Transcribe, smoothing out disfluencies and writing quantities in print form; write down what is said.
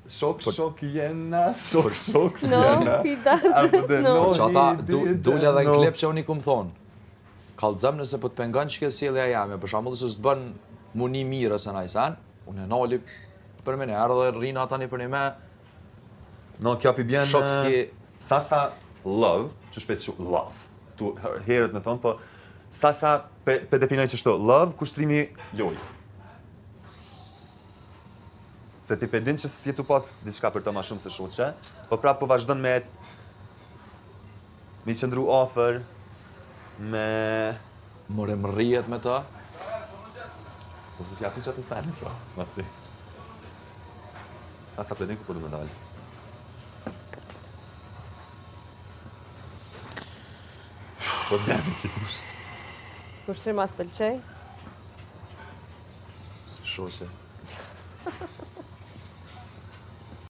Shok jena, shok No, jena. he doesn't know. Që ata dule edhe në klip që unë i kumë thonë. Kallëzëm nëse po të pengon që kësjelja jame, për shambull se së të bën muni mirë se na i sen, unë e nali për me njerë dhe rrinë ata një për një me. No, kjo pi bjen... Shokski... Sasa love, që shpet që love, tu herët me thonë, po sasa pe definoj që shto love, kushtrimi loj. Se ti pe din që si tu pas diçka për të ma shumë se shoqe, po prap po vazhdon me qëndru ofër, me... More më rrijet me të. Po se t'ja që atë sani, pra, masi. Sasa për din ku po du me dalë. Po demi ki kusht. Kushtrimat pëlqej? Si shoqe.